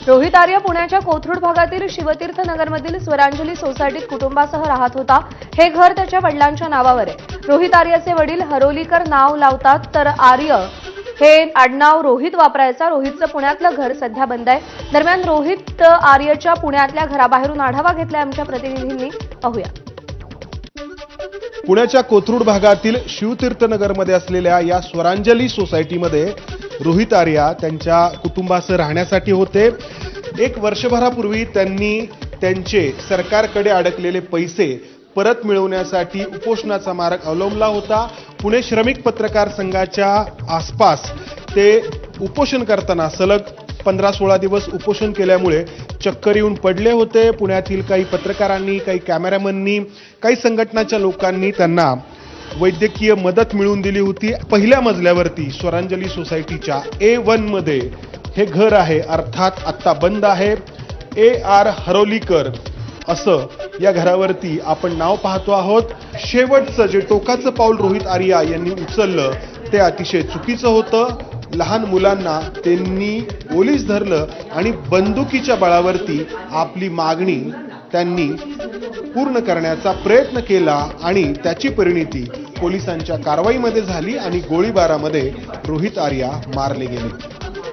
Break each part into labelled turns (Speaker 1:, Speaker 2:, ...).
Speaker 1: रोहित आर्य पुण्याच्या कोथरूड भागातील शिवतीर्थ नगरमधील स्वरांजली सोसायटीत कुटुंबासह राहत होता। हे घर त्याच्या वडिलांच्या नावावर आहे। रोहित आर्यचे वडील हरोलीकर नाव लावतात, तर आर्य हे आडनाव रोहित वापरायचा। रोहितचं पुण्यातलं घर सध्या बंद आहे। दरम्यान रोहित आर्यच्या पुण्यातल्या घराबाहेरून आढावा घेतलाय आमच्या प्रतिनिधींनी, पाहूया।
Speaker 2: पुण्याच्या कोथरूड भागातील शिवतीर्थनगरमध्ये असलेल्या या स्वरांजली सोसायटीमध्ये रोहित आर्य त्यांच्या कुटुंबासह राहण्यासाठी होते। एक वर्षभरापूर्वी त्यांनी त्यांचे सरकारकडे अडकलेले पैसे परत मिळवण्यासाठी उपोषणाचा मार्ग अवलंबला होता। पुणे श्रमिक पत्रकार संघाच्या आसपास ते उपोषण करताना सलग 15-16 दिवस उपोषण केल्यामुळे चक्कर येऊन पडले होते। पुण्यातील काही पत्रकारांनी, काही कॅमेरामननी, काही संघटनाच्या लोकांनी त्यांना वैद्यकीय मदत मिळवून दिली होती। पहिल्या मजल्यावरती स्वरांजली सोसायटीच्या A1 मध्ये हे घर आहे, अर्थात आत्ता बंद आहे। AR हरोलीकर असं या घरावरती आपण नाव पाहतो आहोत। शेवटचं जे टोकाचं पाऊल रोहित आर्य यांनी उचललं ते अतिशय चुकीचं होतं। लहान मुलांना त्यांनी पोलीस धरलं आणि बंदुकीच्या बळावरती आपली मागणी त्यांनी पूर्ण करण्याचा प्रयत्न केला आणि त्याची परिणती पोलिसांच्या कारवाईमध्ये झाली आणि गोळीबारामध्ये रोहित आर्य मारले गेले।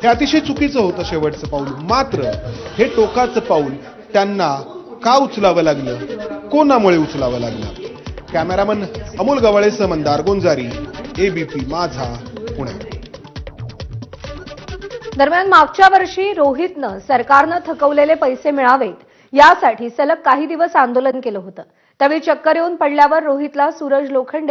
Speaker 2: हे अतिशय चुकीचं होतं शेवटचं पाऊल। मात्र हे टोकाचं पाऊल त्यांना का उचलावं लागलं, कोणामुळे उचलावं लागलं? कॅमेरामन अमोल गवाळेसह मंदार गोंजारी, ABP माझा, पुणे।
Speaker 1: दरम्यान मागच्या वर्षी रोहितनं सरकारनं थकवलेले पैसे मिळावेत यासाठी सलग काही दिवस आंदोलन केलं होतं। त्यावेळी चक्कर येऊन पडल्यावर रोहितला सूरज लोखंडे